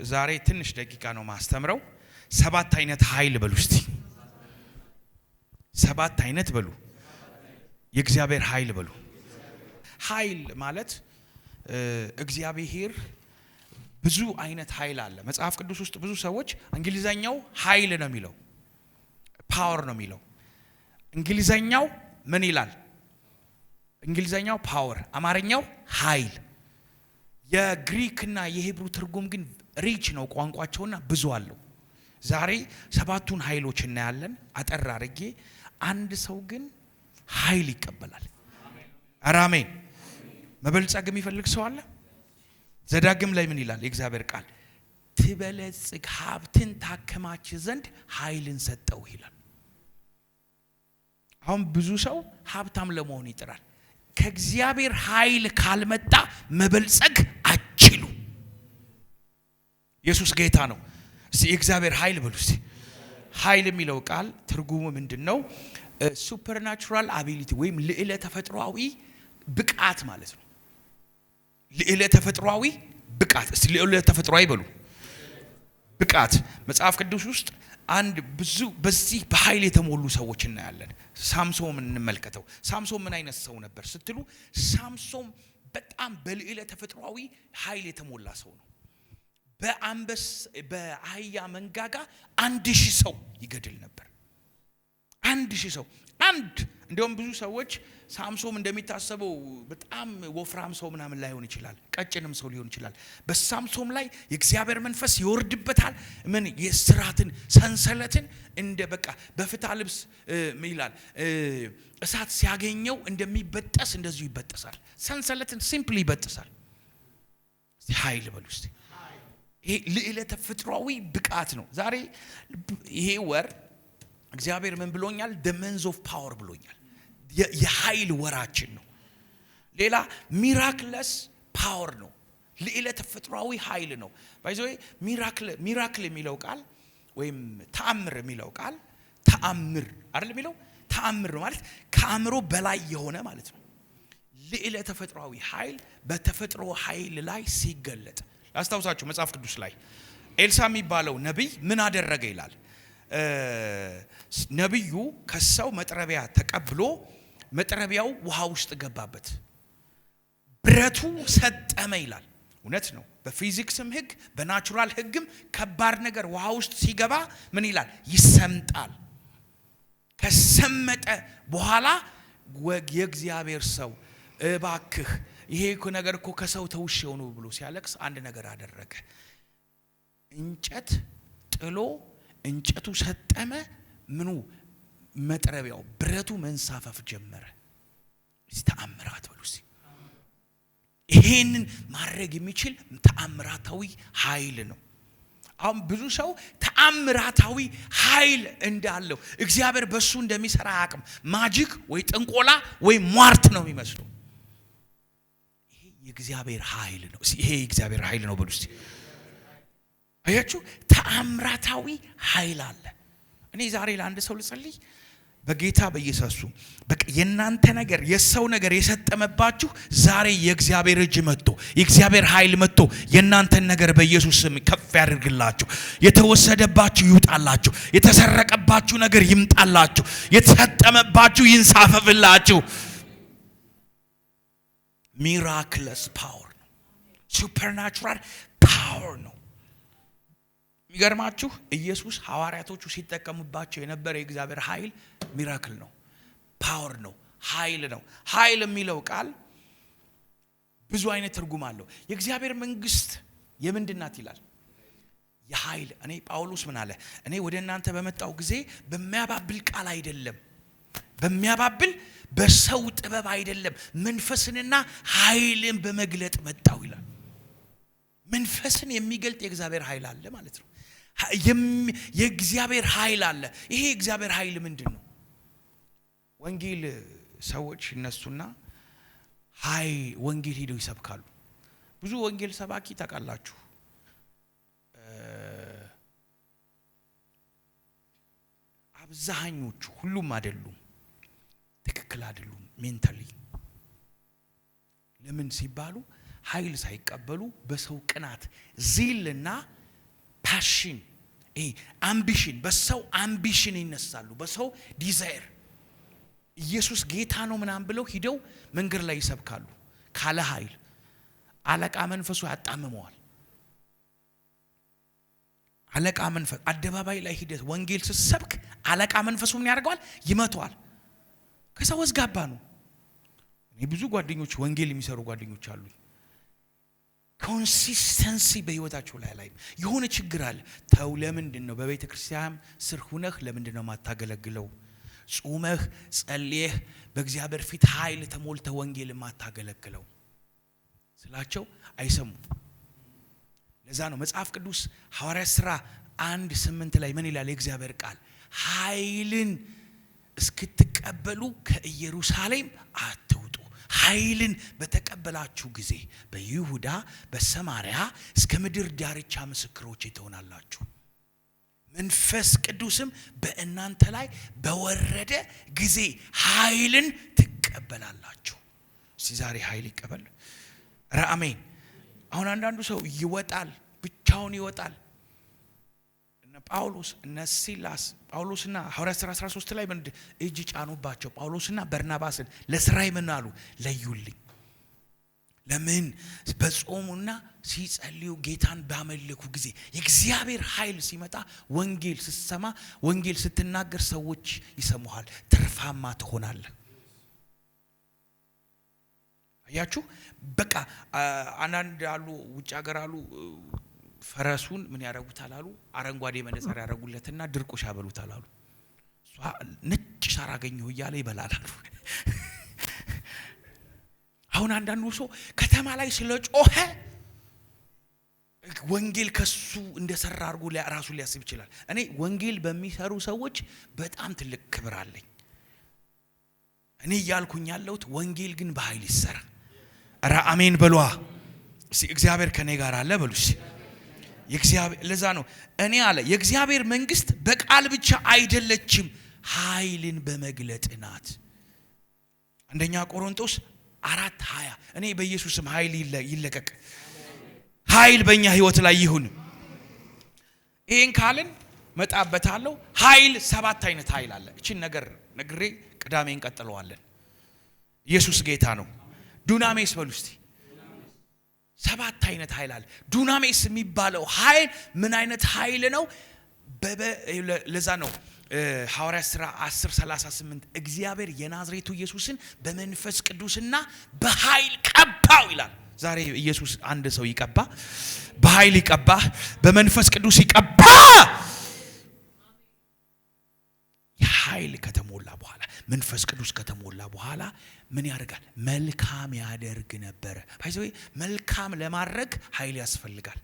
ዛሬ ትንሽ ደቂቃ ነው ማስተምረው። ሰባት አይነት ኃይል በሉ እስቲ። ሰባት አይነት በሉ። የእግዚአብሔር ኃይል በሉ። ኃይል ማለት እግዚአብሔር ብዙ አይነት ኃይል አለ። መጽሐፍ ቅዱስ ውስጥ ብዙ ሰዎች እንግሊዘኛው ኃይል ነው የሚለው፣ ፓወር ነው የሚለው። እንግሊዘኛው ምን ይላል? እንግሊዘኛው ፓወር፣ አማርኛው ኃይል። የግሪክና የሂብሩ ትርጉም ግን ሪች ነው ቋንቋቸውና ብዙ አለው። ዛሬ ሰባቱን ኃይሎች እናያለን አጠር አድርጌ። አንድ ሰው ግን ኃይል ይቀበላል። አሜን። መበልጸግ የሚፈልግ ሰው አለ? ዘዳግም ላይ ምን ይላል የእግዚአብሔር ቃል? ትበለጽግ ሀብትን ታከማች ዘንድ ኃይልን ሰጠው ይላል። አሁን ብዙ ሰው ሀብታም ለመሆን ይጥራል። ከእግዚአብሔር ኃይል ካልመጣ መበልጸግ አትችሉ። ኢየሱስ ጌታ ነው። እስቲ የእግዚአብሔር ኃይል በሉ እስቲ። ኃይል የሚለው ቃል ትርጉሙ ምንድነው? ሱፐርናቹራል አቢሊቲ ወይም ልዕለ ተፈጥሯዊ ብቃት ማለት ነው። ልዕለ ተፈጥሯዊ ብቃት። እስቲ ልዕለ ተፈጥሯዊ በሉ ብቃት። መጽሐፍ ቅዱስ ውስጥ አንድ ብዙ በዚህ በኃይል የተሞሉ ሰዎች እናያለን። ሳምሶን እንመልከተው። ሳምሶን ምን አይነት ሰው ነበር ስትሉ፣ ሳምሶን በጣም በልዕለ ተፈጥሯዊ ኃይል የተሞላ ሰው ነው። በአህያ መንጋጋ 1000 ሰው ይገድል ነበር። 1000 ሰው። እንደውም ብዙ ሰዎች ሳምሶን እንደሚታሰበው በጣም ወፍራም ሰው ምናምን ላይሆን ይችላል፣ ቀጭንም ሰው ሊሆን ይችላል። በሳምሶን ላይ የእግዚአብሔር መንፈስ ይወርድበታል። ምን የስራትን ሰንሰለትን እንደ በቃ በፍታ ልብስ ይላል እሳት ሲያገኘው እንደሚበጠስ እንደዚሁ ይበጠሳል። ሰንሰለትን ሲምፕሊ ይበጠሳል። እስቲ ኃይል በሉ እስቲ። ይሄ ልዕለ ተፈጥሯዊ ብቃት ነው። ዛሬ ይሄ ወር እግዚአብሔር ምን ብሎኛል? the means of power ብሎኛል። የኃይል ወራችን ነው። ሌላ ሚራክለስ ፓወር ነው። ልዕለ ተፈጥሯዊ ኃይል ነው። ባይዘው ሚራክል የሚለው ቃል ወይም ተአምር የሚለው ቃል ተአምር አይደል የሚለው? ተአምር ማለት ከአእምሮ በላይ የሆነ ማለት ነው። ልዕለ ተፈጥሯዊ ኃይል በተፈጥሮ ኃይል ላይ ሲገለጥ ላስታውሳችሁ። መጽሐፍ ቅዱስ ላይ ኤልሳ የሚባለው ነብይ ምን አደረገ ይላል? ነብዩ ከሰው መጥረቢያ ተቀብሎ መጥረቢያው ውሃ ውስጥ ገባበት፣ ብረቱ ሰጠመ ይላል። እውነት ነው። በፊዚክስም ህግ በናቹራል ህግም ከባድ ነገር ውሃ ውስጥ ሲገባ ምን ይላል? ይሰምጣል። ከሰመጠ በኋላ የእግዚአብሔር ሰው እባክህ ይሄ ነገር እኮ ከሰው ተውሼው ነው ብሎ ሲያለቅስ አንድ ነገር አደረገ። እንጨት ጥሎ እንጨቱ ሰጠመ። ምኑ? መጥረቢያው ብረቱ መንሳፈፍ ጀመረ። እስቲ ተአምራት በሉ እስቲ። ይሄንን ማድረግ የሚችል ተአምራታዊ ኃይል ነው። አሁን ብዙ ሰው ተአምራታዊ ኃይል እንዳለው እግዚአብሔር በሱ እንደሚሰራ አያውቅም። ማጂክ ወይ ጥንቆላ ወይ ሟርት ነው የሚመስለው። ይሄ የእግዚአብሔር ኃይል ነው። ይሄ የእግዚአብሔር ኃይል ነው በሉ እስቲ። አያችሁ፣ ተአምራታዊ ኃይል አለ። እኔ ዛሬ ለአንድ ሰው ልጸልይ በጌታ በኢየሱስ በቃ የናንተ ነገር የሰው ነገር የሰጠመባችሁ ዛሬ የእግዚአብሔር እጅ መጥቶ የእግዚአብሔር ኃይል መጥቶ የናንተን ነገር በኢየሱስ ስም ከፍ ያድርግላችሁ። የተወሰደባችሁ ይውጣላችሁ። የተሰረቀባችሁ ነገር ይምጣላችሁ። የተሰጠመባችሁ ይንሳፈፍላችሁ። ሚራክለስ ፓወር ነው። ሱፐርናቹራል ፓወር ነው። የሚገርማችሁ ኢየሱስ ሐዋርያቶቹ ሲጠቀሙባቸው የነበረ የእግዚአብሔር ኃይል ሚራክል ነው፣ ፓወር ነው፣ ኃይል ነው። ኃይል የሚለው ቃል ብዙ አይነት ትርጉም አለው። የእግዚአብሔር መንግስት የምንድናት ይላል? የኃይል። እኔ ጳውሎስ ምን አለ? እኔ ወደ እናንተ በመጣው ጊዜ በሚያባብል ቃል አይደለም፣ በሚያባብል በሰው ጥበብ አይደለም፣ መንፈስንና ኃይልን በመግለጥ መጣው ይላል። መንፈስን የሚገልጥ የእግዚአብሔር ኃይል አለ ማለት ነው። የእግዚአብሔር ኃይል አለ። ይሄ የእግዚአብሔር ኃይል ምንድነው? ወንጌል ሰዎች እነሱና ወንጌል ሄደው ይሰብካሉ። ብዙ ወንጌል ሰባኪ ታውቃላችሁ አብዛኞቹ ሁሉም አይደሉም፣ ትክክል አይደሉም ሜንታሊ። ለምን ሲባሉ ኃይል ሳይቀበሉ በሰው ቅናት ዚልና ፓሽን አምቢሽን በሰው አምቢሽን ይነሳሉ በሰው ዲዛይር ኢየሱስ ጌታ ነው ምናምን ብለው ሂደው መንገድ ላይ ይሰብካሉ ካለ ኃይል አለቃ መንፈሱ ያጣምመዋል አለቃ መንፈስ አደባባይ ላይ ሂደት ወንጌል ሲሰብክ አለቃ መንፈሱ ምን ያደርጋል ይመታዋል ከሰውስ ጋባ ነው እኔ ብዙ ጓደኞች ወንጌል የሚሰሩ ጓደኞች አሉ ኮንሲስተንሲ በህይወታቸው ላይ የሆነ ችግር አለ ተው ለምንድን ነው በቤተ ክርስቲያን ስር ሆነህ ለምንድን ነው ማታገለግለው ጾመህ ጸልየህ በእግዚአብሔር ፊት ኃይል ተሞልተህ ወንጌል ማታገለግለው ስላቸው አይሰሙ ለዛ ነው መጽሐፍ ቅዱስ ሐዋርያት ሥራ 1:8 ላይ ምን ይላል የእግዚአብሔር ቃል ኃይልን እስክትቀበሉ ከኢየሩሳሌም አትውጡ ኃይልን በተቀበላችሁ ጊዜ በይሁዳ በሰማርያ እስከ ምድር ዳርቻ ምስክሮች ትሆናላችሁ መንፈስ ቅዱስም በእናንተ ላይ በወረደ ጊዜ ኃይልን ትቀበላላችሁ ዛሬ ኃይል ይቀበል አሜን አሁን አንዳንዱ ሰው ይወጣል ብቻውን ይወጣል እነ ጳውሎስ እነ ሲላስ ጳውሎስና ሐዋርያት ሥራ 13 ላይ ምን እጅ ጫኑባቸው ጳውሎስና በርናባስን ለሥራይ ምን አሉ ለዩልኝ ለምን በጾሙና ሲጸልዩ ጌታን ባመለኩ ጊዜ የእግዚአብሔር ኃይል ሲመጣ ወንጌል ሲሰማ ወንጌል ስትናገር ሰዎች ይሰሙሃል ትርፋማ ትሆናለህ አያችሁ በቃ አንዳንድ አሉ ውጭ ሀገር አሉ ፈረሱን ምን ያደርጉታል አሉ አረንጓዴ መነጽር ያደርጉለትና ድርቆሽ ያበሉታል አሉ እሷ ነጭ ሳር አገኘሁ እያለ ይበላል አሉ አሁን አንዳንዱ ሰው ከተማ ላይ ስለጮኸ ወንጌል ከሱ እንደሰራ አድርጎ ራሱ ሊያስብ ይችላል እኔ ወንጌል በሚሰሩ ሰዎች በጣም ትልቅ ክብር አለኝ እኔ ያልኩኝ ያለሁት ወንጌል ግን በኃይል ይሰራ አሜን በሏ እግዚአብሔር ከኔ ጋር አለ በሉስ የእግዚአብሔር ለዛ ነው እኔ አለ የእግዚአብሔር መንግስት በቃል ብቻ አይደለችም ኃይልን በመግለጥ ናት አንደኛ ቆሮንቶስ 4:20 እኔ በኢየሱስም ኃይል ይለቀቅ ኃይል በእኛ ህይወት ላይ ይሁን ይሄን ካልን መጣበታለሁ ኃይል 7 አይነት ኃይል አለ እቺን ነገር ነግሬ ቅዳሜን እንቀጥለዋለን ኢየሱስ ጌታ ነው ዱናሜስ በሉስቲ 7 አይነት ኃይል አለ ዱናሜስ የሚባለው ኃይል ምን አይነት ኃይል ነው ለዛ ነው ሐዋርያት ሥራ 10:38 እግዚአብሔር የናዝሬቱ ኢየሱስን በመንፈስ ቅዱስና በኃይል ቀባው ይላል ዛሬ ኢየሱስ አንድ ሰው ይቀባ በኃይል ይቀባ በመንፈስ ቅዱስ ይቀባ የኃይል ከተሞላ በኋላ መንፈስ ቅዱስ ከተሞላ በኋላ ምን ያደርጋል መልካም ያደርግ ነበር ባይዘው መልካም ለማድረግ ኃይል ያስፈልጋል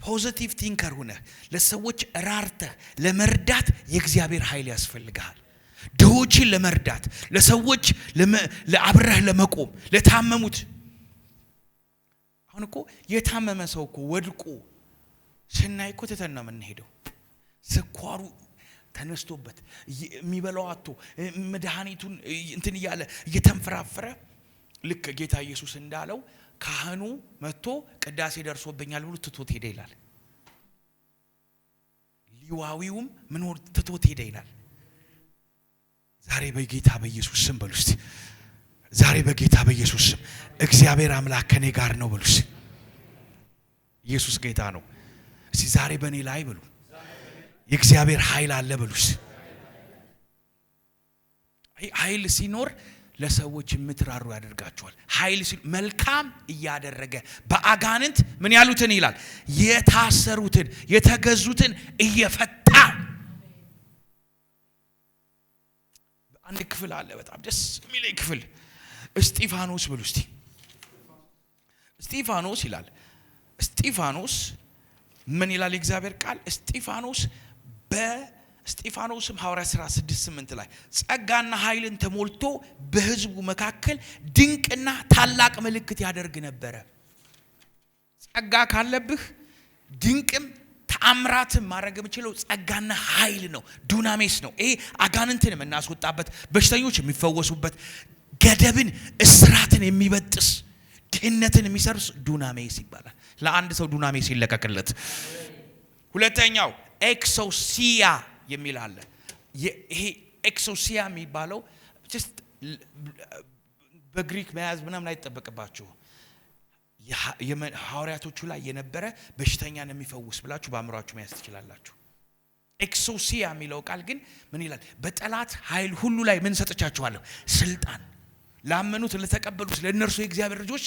ፖዚቲቭ ቲንከር ሆነ ለሰዎች ራርተህ ለመርዳት የእግዚአብሔር ኃይል ያስፈልጋል ድሆችን ለመርዳት ለሰዎች ለአብረህ ለመቆም ለታመሙት አሁን እኮ የታመመ ሰው እኮ ወድቆ ስናይ እኮ ተተና ምን ሄደው ስኳሩ ተነስቶበት የሚበላው አጥቶ መድኃኒቱን እንትን ይያለ እየተንፈራፈረ ልክ ጌታ ኢየሱስ እንዳለው ካህኑ መጥቶ ቅዳሴ ደርሶብኛል ብሎ ትቶት ሄደ ይላል ሊዋዊውም ምን ወር ትቶት ሄደ ይላል ዛሬ በጌታ በኢየሱስ ስም በሉስ ዛሬ በጌታ በኢየሱስ ስም እግዚአብሔር አምላክ ከኔ ጋር ነው በሉስ ኢየሱስ ጌታ ነው እሺ ዛሬ በኔ ላይ በሉ የእግዚአብሔር ኃይል አለ በሉስ ኃይል ሲኖር ለሰዎች ምትራሩ ያደርጋቸዋል ኃይል መልካም እያደረገ በአጋንንት ምን ያሉትን ይላል የታሰሩትን የተገዙትን እየፈታ አንድ ክፍል አለ በጣም ደስ የሚለኝ ክፍል እስጢፋኖስ ብሉ እስቲ እስጢፋኖስ ይላል እስጢፋኖስ ምን ይላል የእግዚአብሔር ቃል እስጢፋኖስ በእስጢፋኖስም ሐዋርያት ሥራ 6:8 ላይ ጸጋና ኃይልን ተሞልቶ በሕዝቡ መካከል ድንቅና ታላቅ ምልክት ያደርግ ነበር ጸጋ ካለብህ ድንቅም ተአምራትም ማድረግ የምችለው ጸጋና ኃይል ነው ዱናሜስ ነው ይሄ አጋንንትን የምናስወጣበት በሽተኞች የሚፈወሱበት ገደብን እስራትን የሚበጥስ ድህነትን የሚሰርስ ዱናሜስ ይባላል። ለአንድ ሰው ዱናሜስ ይለቀቅለት። ሁለተኛው ኤክሶሲያ የሚል አለ። ይሄ ኤክሶሲያ የሚባለው just በግሪክ መያዝ ምናምን አይተጠበቅባችሁ። ሐዋርያቶቹ ላይ የነበረ በሽተኛን የሚፈውስ ብላችሁ በአእምሯችሁ መያዝ ትችላላችሁ። ኤክሶሲያ የሚለው ቃል ግን ምን ይላል? በጠላት ኃይል ሁሉ ላይ ምን ሰጥቻችኋለሁ? ስልጣን። ላመኑት ለተቀበሉት ለእነርሱ የእግዚአብሔር ልጆች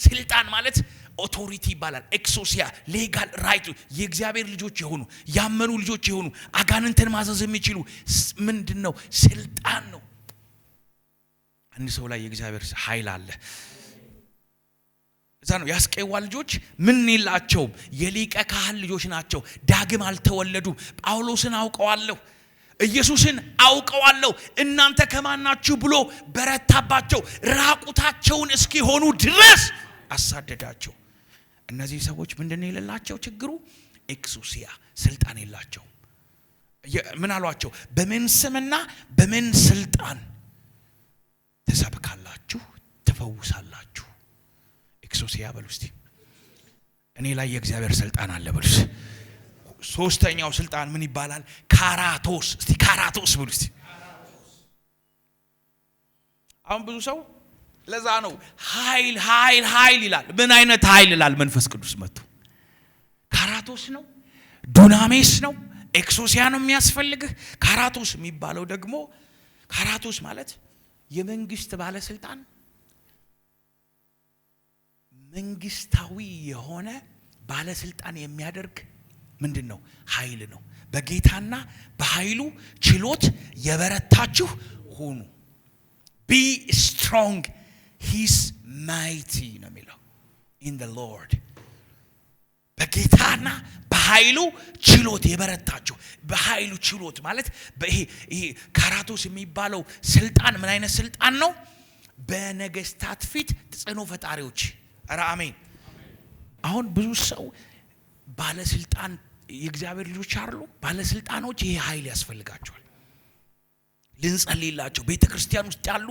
ስልጣን ማለት ኦቶሪቲ ይባላል። ኤክሶሲያ ሌጋል ራይት፣ የእግዚአብሔር ልጆች የሆኑ ያመኑ ልጆች የሆኑ አጋንንትን ማዘዝ የሚችሉ ምንድነው? ስልጣን ነው። አንድ ሰው ላይ የእግዚአብሔር ኃይል አለ። እዛ ነው ያስቄዋ ልጆች ምን ይላቸውም? የሊቀ ካህን ልጆች ናቸው። ዳግም አልተወለዱም። ጳውሎስን አውቀዋለሁ፣ ኢየሱስን አውቀዋለሁ፣ እናንተ ከማናችሁ ብሎ በረታባቸው፣ ራቁታቸውን እስኪሆኑ ድረስ አሳደዳቸው። እነዚህ ሰዎች ምንድነው የሌላቸው ችግሩ? ኤክሶሲያ ስልጣን የላቸውም። ምን አሏቸው? በምን ስምና በምን ስልጣን ተሰብካላችሁ ትፈውሳላችሁ? ኤክሶሲያ በሉ እስቲ። እኔ ላይ የእግዚአብሔር ስልጣን አለ በሉ። ሶስተኛው ስልጣን ምን ይባላል? ካራቶስ። እስቲ ካራቶስ በሉ እስቲ። አሁን ብዙ ሰው ለዛ ነው ኃይል ይላል። ምን አይነት ኃይል ይላል? መንፈስ ቅዱስ መጥቶ ካራቶስ ነው፣ ዱናሜስ ነው፣ ኤክሶሲያ ነው የሚያስፈልግህ። ካራቶስ የሚባለው ደግሞ ካራቶስ ማለት የመንግስት ባለስልጣን፣ መንግስታዊ የሆነ ባለስልጣን የሚያደርግ ምንድነው? ኃይል ነው። በጌታና በኃይሉ ችሎት የበረታችሁ ሁኑ። be strong, he's mighty ነው የሚለው in the Lord። በጌታና በኃይሉ ችሎት የበረታችሁ። በኃይሉ ችሎት ማለት ይሄ ካራቶስ የሚባለው ስልጣን ምን አይነት ስልጣን ነው? በነገስታት ፊት ጽኖ ፈጣሪዎች። ኧረ አሜን። አሁን ብዙ ሰው ባለስልጣን የእግዚአብሔር ልጆች አሉ። ባለስልጣኖች ይሄ ኃይል ያስፈልጋቸዋል። ልንጸልይላቸው ቤተክርስቲያን ውስጥ ያሉ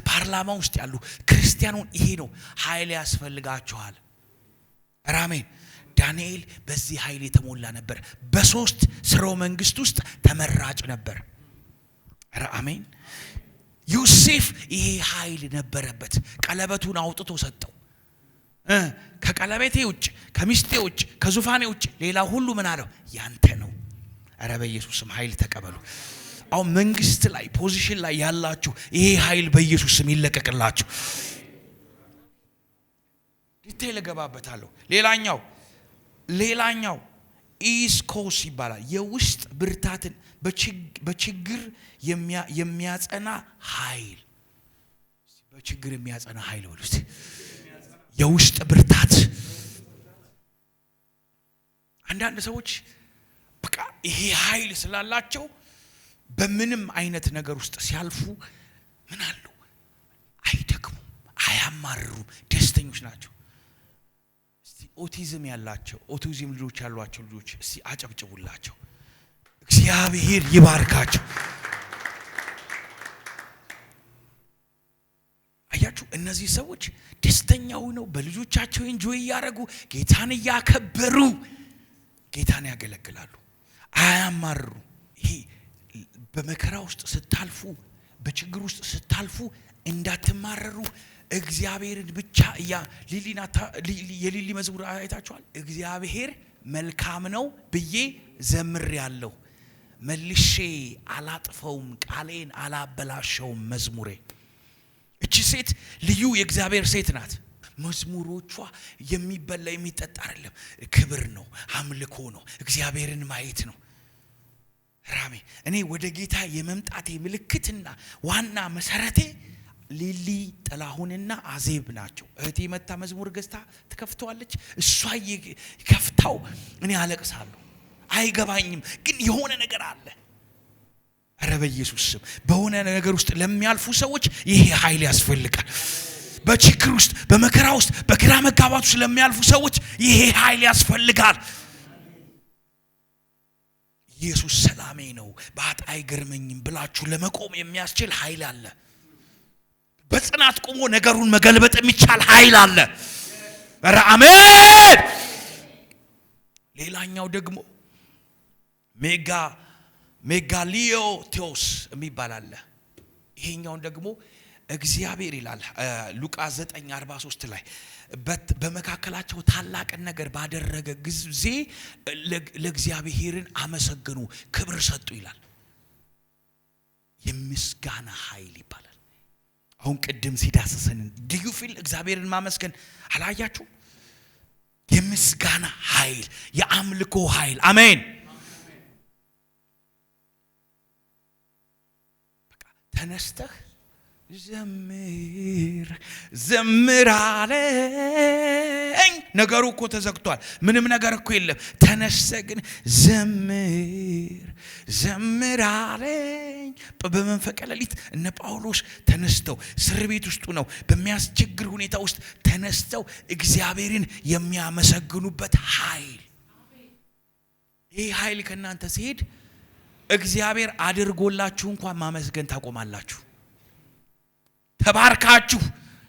ፓርላማ ውስጥ ያሉ ክርስቲያኑን ይሄ ነው ኃይል ያስፈልጋቸዋል። አሜን። ዳንኤል በዚህ ኃይል የተሞላ ነበር። በሶስት ስርወ መንግስት ውስጥ ተመራጭ ነበር። አሜን። ዮሴፍ ይሄ ኃይል ነበረበት። ቀለበቱን አውጥቶ ሰጠው። ከቀለበቴ ውጭ፣ ከሚስቴ ውጭ፣ ከዙፋኔ ውጭ ሌላ ሁሉ ምን አለው? ያንተ ነው። ኧረ በኢየሱስም ኃይል ተቀበሉ። አሁን መንግስት ላይ ፖዚሽን ላይ ያላችሁ ይሄ ኃይል በኢየሱስም ይለቀቅላችሁ። ዲቴል ገባበታለሁ። ሌላኛው ኢስኮስ ይባላል። የውስጥ ብርታትን በችግር የሚያጸና ኃይል። በችግር የሚያጸና ኃይል ወሉት የውስጥ ብርታት። አንዳንድ ሰዎች በቃ ይሄ ኃይል ስላላቸው በምንም አይነት ነገር ውስጥ ሲያልፉ ምን አሉ? አይደክሙም፣ አያማርሩም፣ ደስተኞች ናቸው። እስቲ ኦቲዝም ያላቸው ኦቲዝም ልጆች ያሏቸው ልጆች እስቲ አጨብጭቡላቸው። እግዚአብሔር ይባርካቸው። አያችሁ፣ እነዚህ ሰዎች ደስተኛው ነው በልጆቻቸው ኢንጆይ ያደረጉ ጌታን ያከበሩ ጌታን ያገለግላሉ፣ አያማርሩ። ይሄ በመከራ ውስጥ ስታልፉ በችግር ውስጥ ስታልፉ እንዳትማረሩ እግዚአብሔርን ብቻ የሊሊ መዝሙር አይታችኋል። እግዚአብሔር መልካም ነው ብዬ ዘምሬያለሁ፣ መልሼ አላጥፈውም፣ ቃሌን አላበላሸውም መዝሙሬ። እቺ ሴት ልዩ የእግዚአብሔር ሴት ናት። መዝሙሮቿ የሚበላ የሚጠጣ አይደለም፣ ክብር ነው፣ አምልኮ ነው፣ እግዚአብሔርን ማየት ነው። ራሜ እኔ ወደ ጌታ የመምጣቴ ምልክትና ዋና መሰረቴ ሊሊ ጥላሁንና አዜብ ናቸው። እህቴ መታ መዝሙር ገዝታ ትከፍተዋለች። እሷ ይከፍታው እኔ አለቅሳለሁ፣ አይገባኝም፣ ግን የሆነ ነገር አለ። ኧረ በኢየሱስ ስም በሆነ ነገር ውስጥ ለሚያልፉ ሰዎች ይሄ ኃይል ያስፈልጋል። በችግር ውስጥ በመከራ ውስጥ በግራ መጋባት ውስጥ ለሚያልፉ ሰዎች ይሄ ኃይል ያስፈልጋል። ኢየሱስ ሰላሜ ነው በአጣ አይገርመኝም ብላችሁ ለመቆም የሚያስችል ኃይል አለ። በጽናት ቆሞ ነገሩን መገልበጥ የሚቻል ኃይል አለ። ኧረ አሜን። ሌላኛው ደግሞ ሜጋሊዮቴዎስ የሚባል አለ። ይሄኛውን ደግሞ እግዚአብሔር ይላል ሉቃስ 9:43 ላይ በመካከላቸው ታላቅን ነገር ባደረገ ጊዜ ለእግዚአብሔርን አመሰገኑ፣ ክብር ሰጡ ይላል። የምስጋና ኃይል ይባላል። አሁን ቅድም ሲዳሰሰን ዲዩ ፊል እግዚአብሔርን ማመስገን አላያችሁ? የምስጋና ኃይል፣ የአምልኮ ኃይል። አሜን። በቃ ተነስተህ ዘምር አለኝ። ነገሩ እኮ ተዘግቷል። ምንም ነገር እኮ የለም። ተነስተህ ግን ዘምር አለኝ። በመንፈቀ ሌሊት እነ ጳውሎስ ተነስተው እስር ቤት ውስጥ ነው በሚያስቸግር ሁኔታ ውስጥ ተነስተው እግዚአብሔርን የሚያመሰግኑበት ኃይል። ይህ ኃይል ከእናንተ ሲሄድ እግዚአብሔር አድርጎላችሁ እንኳን ማመስገን ታቆማላችሁ። ተባርካችሁ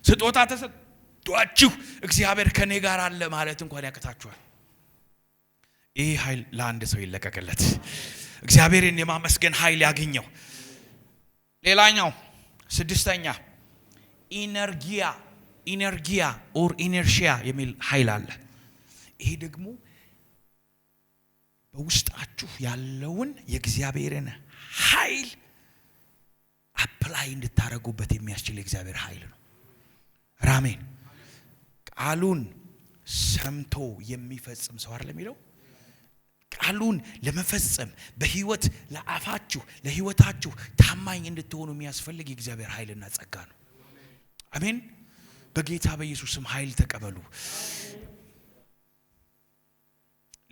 ስጦታ ተሰጥቷችሁ እግዚአብሔር ከኔ ጋር አለ ማለት እንኳን ያቅታችኋል። ይህ ኃይል ለአንድ ሰው ይለቀቅለት። እግዚአብሔርን የማመስገን ኃይል ያገኘው። ሌላኛው ስድስተኛ ኢነርጊያ ኦር ኢነርሺያ የሚል ኃይል አለ። ይሄ ደግሞ በውስጣችሁ ያለውን የእግዚአብሔርን ኃይል አፕላይ እንድታረጉበት የሚያስችል የእግዚአብሔር ኃይል ነው። አሜን። ቃሉን ሰምቶ የሚፈጽም ሰው አይደለም የሚለው። ቃሉን ለመፈጸም በህይወት ለአፋችሁ ለህይወታችሁ ታማኝ እንድትሆኑ የሚያስፈልግ የእግዚአብሔር ኃይልና ጸጋ ነው። አሜን። በጌታ በኢየሱስ ስም ኃይል ተቀበሉ።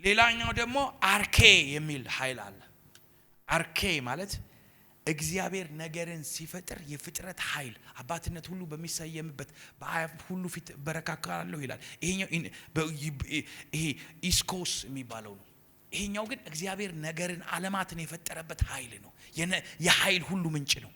ሌላኛው ደግሞ አርኬ የሚል ኃይል አለ። አርኬ ማለት እግዚአብሔር ነገርን ሲፈጥር የፍጥረት ኃይል አባትነት ሁሉ በሚሰየምበት በአብ ሁሉ ፊት በረካካለሁ ይላል። ይሄኛው ይሄ ኢስኮስ የሚባለው ነው። ይሄኛው ግን እግዚአብሔር ነገርን ዓለማትን የፈጠረበት ኃይል ነው። የኃይል ሁሉ ምንጭ ነው።